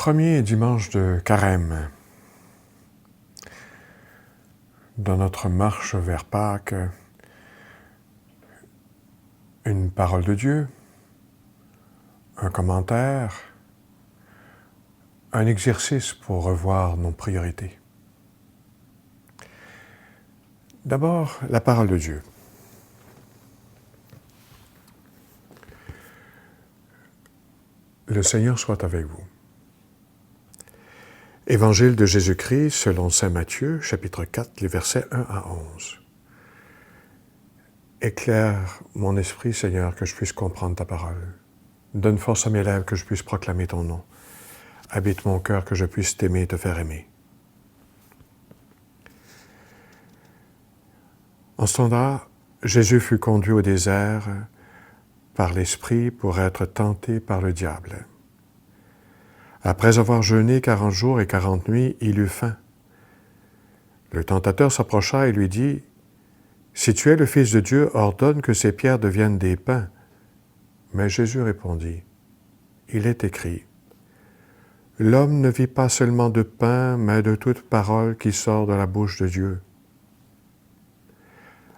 Premier dimanche de Carême. Dans notre marche vers Pâques, une parole de Dieu, un commentaire, un exercice pour revoir nos priorités. D'abord, la parole de Dieu. Le Seigneur soit avec vous. Évangile de Jésus-Christ selon saint Matthieu, chapitre 4, les versets 1 à 11. Éclaire mon esprit, Seigneur, que je puisse comprendre ta parole. Donne force à mes lèvres que je puisse proclamer ton nom. Habite mon cœur que je puisse t'aimer et te faire aimer. En ce temps-là, Jésus fut conduit au désert par l'Esprit pour être tenté par le diable. Après avoir jeûné 40 jours et 40 nuits, il eut faim. Le tentateur s'approcha et lui dit, « Si tu es le Fils de Dieu, ordonne que ces pierres deviennent des pains. » Mais Jésus répondit, « Il est écrit, « L'homme ne vit pas seulement de pain, mais de toute parole qui sort de la bouche de Dieu. »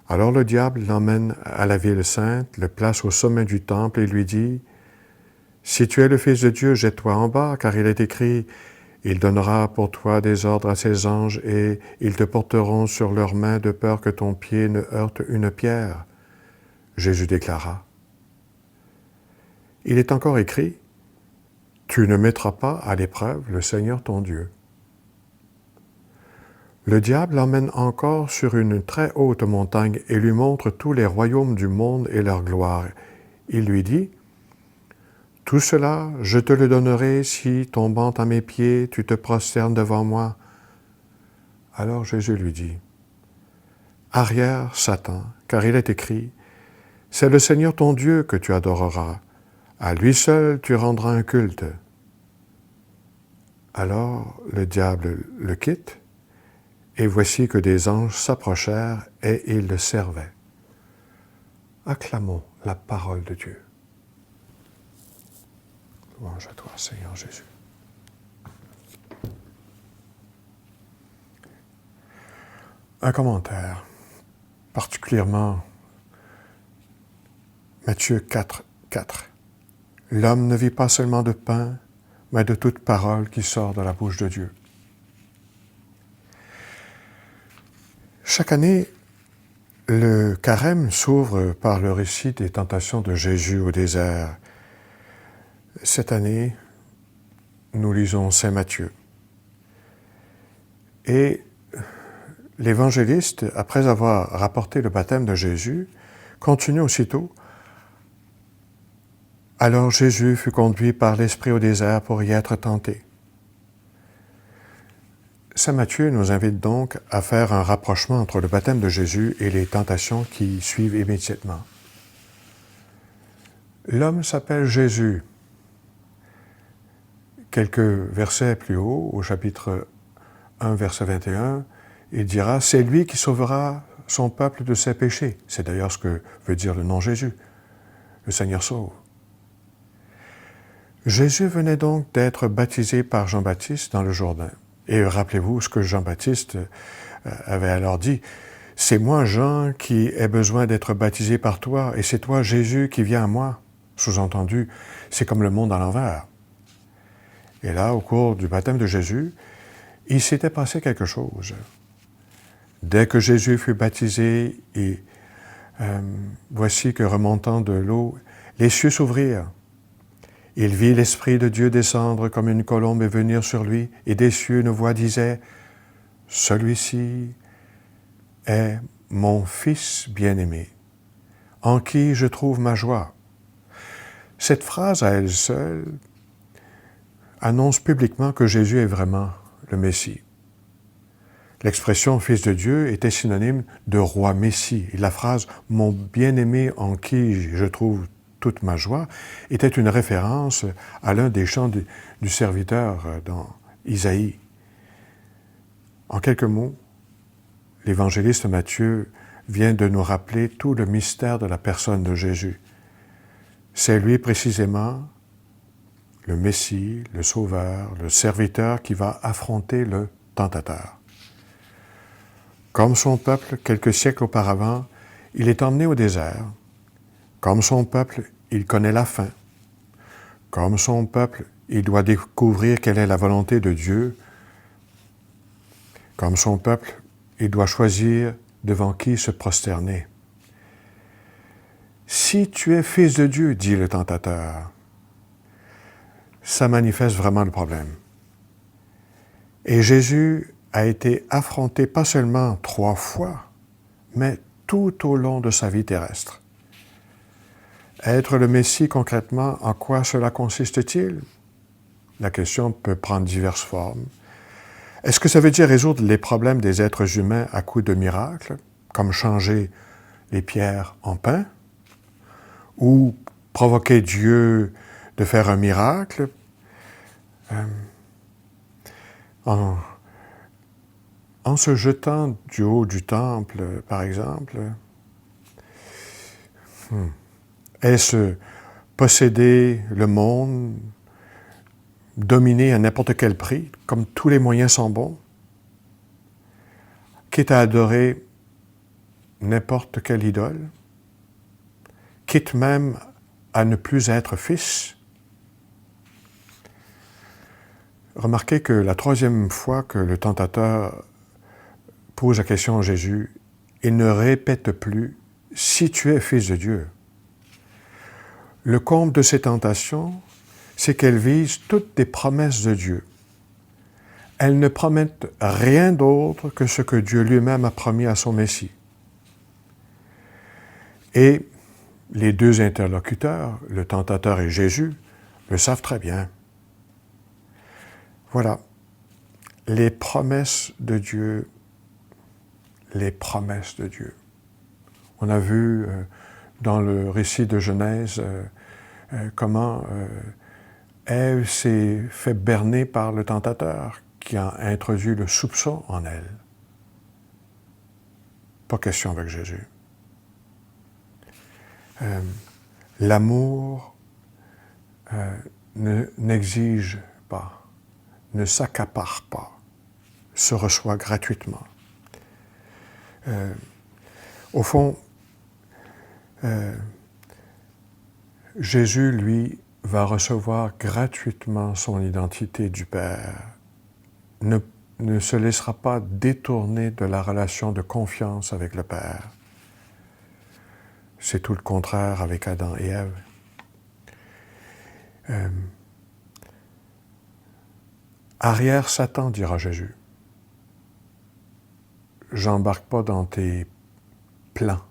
Alors le diable l'emmène à la ville sainte, le place au sommet du temple et lui dit, « Si tu es le Fils de Dieu, jette-toi en bas, car il est écrit, « Il donnera pour toi des ordres à ses anges, et ils te porteront sur leurs mains de peur que ton pied ne heurte une pierre. » Jésus déclara, « Il est encore écrit, « Tu ne mettras pas à l'épreuve le Seigneur ton Dieu. » Le diable l'emmène encore sur une très haute montagne et lui montre tous les royaumes du monde et leur gloire. Il lui dit, « Tout cela, je te le donnerai si, tombant à mes pieds, tu te prosternes devant moi. » Alors Jésus lui dit, « Arrière, Satan, car il est écrit, « C'est le Seigneur ton Dieu que tu adoreras. À lui seul tu rendras un culte. » Alors le diable le quitte, et voici que des anges s'approchèrent et ils le servaient. Acclamons la parole de Dieu. Louange à toi, Seigneur Jésus. Un commentaire, particulièrement Matthieu 4, 4. L'homme ne vit pas seulement de pain, mais de toute parole qui sort de la bouche de Dieu. Chaque année, le carême s'ouvre par le récit des tentations de Jésus au désert. Cette année, nous lisons saint Matthieu. Et l'évangéliste, après avoir rapporté le baptême de Jésus, continue aussitôt. Alors Jésus fut conduit par l'Esprit au désert pour y être tenté. Saint Matthieu nous invite donc à faire un rapprochement entre le baptême de Jésus et les tentations qui suivent immédiatement. L'homme s'appelle Jésus. Quelques versets plus haut, au chapitre 1, verset 21, il dira « C'est lui qui sauvera son peuple de ses péchés ». C'est d'ailleurs ce que veut dire le nom Jésus. Le Seigneur sauve. Jésus venait donc d'être baptisé par Jean-Baptiste dans le Jourdain. Et rappelez-vous ce que Jean-Baptiste avait alors dit. « C'est moi, Jean, qui ai besoin d'être baptisé par toi, et c'est toi, Jésus, qui viens à moi. » Sous-entendu, c'est comme le monde à l'envers. Et là, au cours du baptême de Jésus, il s'était passé quelque chose. Dès que Jésus fut baptisé, voici que remontant de l'eau, les cieux s'ouvrirent. Il vit l'Esprit de Dieu descendre comme une colombe et venir sur lui, et des cieux une voix disait, « Celui-ci est mon Fils bien-aimé, en qui je trouve ma joie. » Cette phrase à elle seule annonce publiquement que Jésus est vraiment le Messie. L'expression « Fils de Dieu » était synonyme de roi Messie. Et la phrase « Mon bien-aimé en qui je trouve toute ma joie » était une référence à l'un des chants du serviteur dans Isaïe. En quelques mots, l'évangéliste Matthieu vient de nous rappeler tout le mystère de la personne de Jésus. C'est lui précisément le Messie, le Sauveur, le serviteur qui va affronter le tentateur. Comme son peuple, quelques siècles auparavant, il est emmené au désert. Comme son peuple, il connaît la faim. Comme son peuple, il doit découvrir quelle est la volonté de Dieu. Comme son peuple, il doit choisir devant qui se prosterner. Si tu es fils de Dieu, dit le tentateur, ça manifeste vraiment le problème. Et Jésus a été affronté pas seulement 3 fois, mais tout au long de sa vie terrestre. Être le Messie, concrètement, en quoi cela consiste-t-il? La question peut prendre diverses formes. Est-ce que ça veut dire résoudre les problèmes des êtres humains à coups de miracles, comme changer les pierres en pain, ou provoquer Dieu de faire un miracle en se jetant du haut du temple, par exemple? Est-ce posséder le monde, dominer à n'importe quel prix, comme tous les moyens sont bons, quitte à adorer n'importe quelle idole, quitte même à ne plus être fils? Remarquez que la 3e fois que le tentateur pose la question à Jésus, il ne répète plus « si tu es fils de Dieu ». Le comble de ces tentations, c'est qu'elles visent toutes des promesses de Dieu. Elles ne promettent rien d'autre que ce que Dieu lui-même a promis à son Messie. Et les 2 interlocuteurs, le tentateur et Jésus, le savent très bien. Voilà, les promesses de Dieu, les promesses de Dieu. On a vu dans le récit de Genèse comment Ève s'est fait berner par le tentateur qui a introduit le soupçon en elle. Pas question avec Jésus. L'amour n'exige pas, ne s'accapare pas, se reçoit gratuitement. Au fond, Jésus, lui, va recevoir gratuitement son identité du Père, ne se laissera pas détourner de la relation de confiance avec le Père. C'est tout le contraire avec Adam et Ève. Arrière Satan, dira Jésus. J'embarque pas dans tes plans.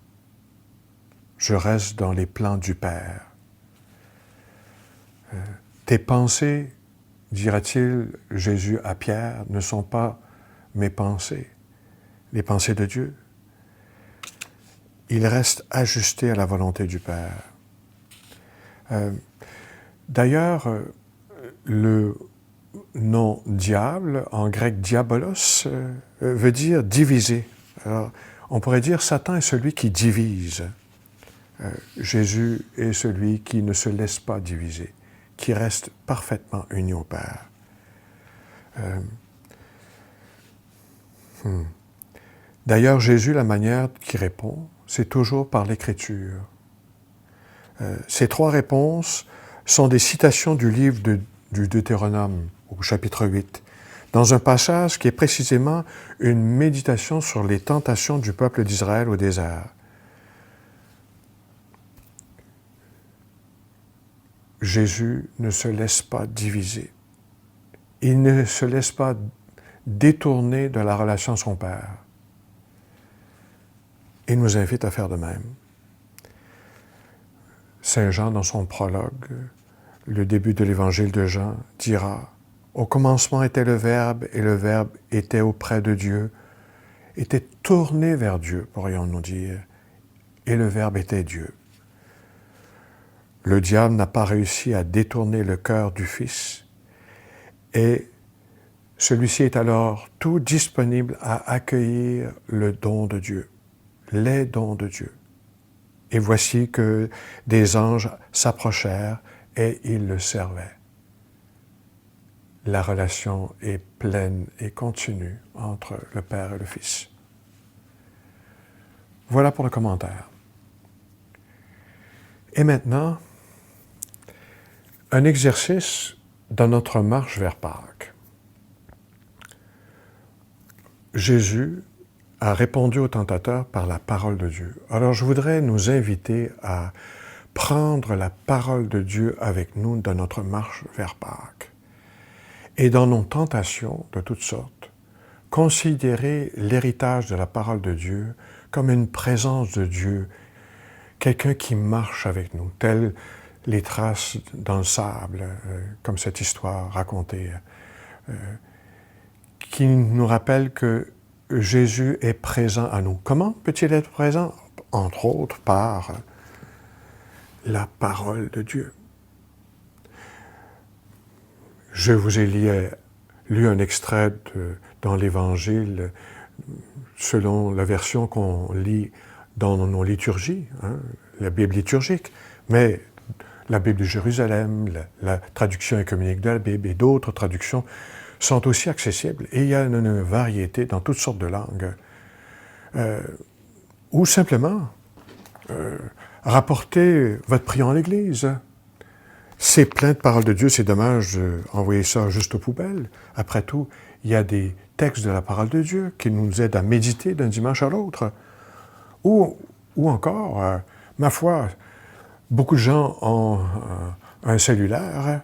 Je reste dans les plans du Père. Tes pensées, dira-t-il Jésus à Pierre, ne sont pas mes pensées, les pensées de Dieu. Il reste ajusté à la volonté du Père. D'ailleurs, le nom diable, en grec diabolos, veut dire diviser. Alors, on pourrait dire Satan est celui qui divise. Jésus est celui qui ne se laisse pas diviser, qui reste parfaitement uni au Père. D'ailleurs, Jésus, la manière qu'il répond, c'est toujours par l'Écriture. Ces 3 réponses sont des citations du livre du Deutéronome, au chapitre 8, dans un passage qui est précisément une méditation sur les tentations du peuple d'Israël au désert. Jésus ne se laisse pas diviser. Il ne se laisse pas détourner de la relation à son Père. Il nous invite à faire de même. Saint Jean, dans son prologue, le début de l'évangile de Jean, dira « Au commencement était le Verbe, et le Verbe était auprès de Dieu, était tourné vers Dieu, pourrions-nous dire, et le Verbe était Dieu. » Le diable n'a pas réussi à détourner le cœur du Fils, et celui-ci est alors tout disponible à accueillir le don de Dieu, les dons de Dieu. Et voici que des anges s'approchèrent et ils le servaient. la relation est pleine et continue entre le Père et le Fils. Voilà pour le commentaire. Et maintenant, un exercice dans notre marche vers Pâques. Jésus a répondu au tentateur par la parole de Dieu. Alors je voudrais nous inviter à prendre la parole de Dieu avec nous dans notre marche vers Pâques. Et dans nos tentations de toutes sortes, considérer l'héritage de la parole de Dieu comme une présence de Dieu, quelqu'un qui marche avec nous, tel les traces dans le sable, comme cette histoire racontée, qui nous rappelle que Jésus est présent à nous. Comment peut-il être présent? Entre autres par la parole de Dieu. Je vous ai lu un extrait dans l'Évangile selon la version qu'on lit dans nos liturgies, la Bible liturgique, mais la Bible de Jérusalem, la traduction œcuménique de la Bible et d'autres traductions sont aussi accessibles. Et il y a une variété dans toutes sortes de langues. Ou simplement, rapportez votre prière à l'Église. C'est plein de paroles de Dieu, c'est dommage d'envoyer ça juste aux poubelles. Après tout, il y a des textes de la parole de Dieu qui nous aident à méditer d'un dimanche à l'autre. Ou encore, ma foi, beaucoup de gens ont un cellulaire.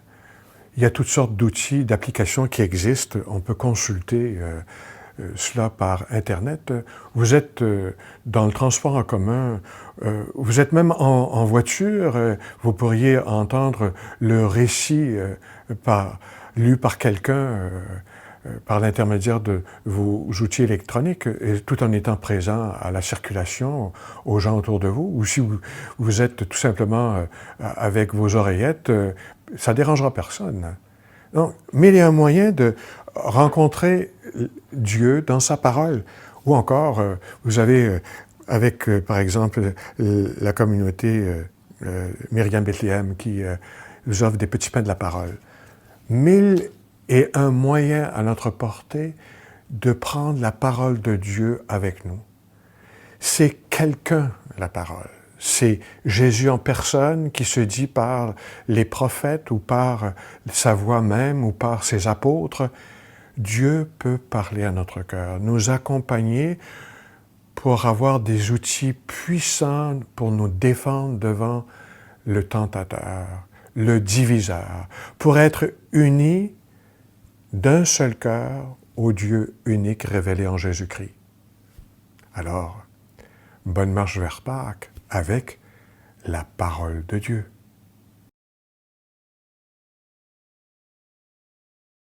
Il y a toutes sortes d'outils, d'applications qui existent. On peut consulter cela par Internet. Vous êtes dans le transport en commun, vous êtes même en voiture, vous pourriez entendre le récit lu par quelqu'un par l'intermédiaire de vos outils électroniques, et tout en étant présent à la circulation, aux gens autour de vous, ou si vous êtes tout simplement avec vos oreillettes, ça ne dérangera personne. Donc, mais il y a un moyen de rencontrer Dieu dans sa parole. Ou encore, vous avez, avec, par exemple, la communauté Myriam Bethléem qui nous offre des petits pains de la parole. 1001 moyens à notre portée de prendre la parole de Dieu avec nous. C'est quelqu'un, la parole. C'est Jésus en personne qui se dit par les prophètes ou par sa voix même ou par ses apôtres. Dieu peut parler à notre cœur, nous accompagner pour avoir des outils puissants pour nous défendre devant le tentateur, le diviseur, pour être unis d'un seul cœur au Dieu unique révélé en Jésus-Christ. Alors, bonne marche vers Pâques avec la parole de Dieu.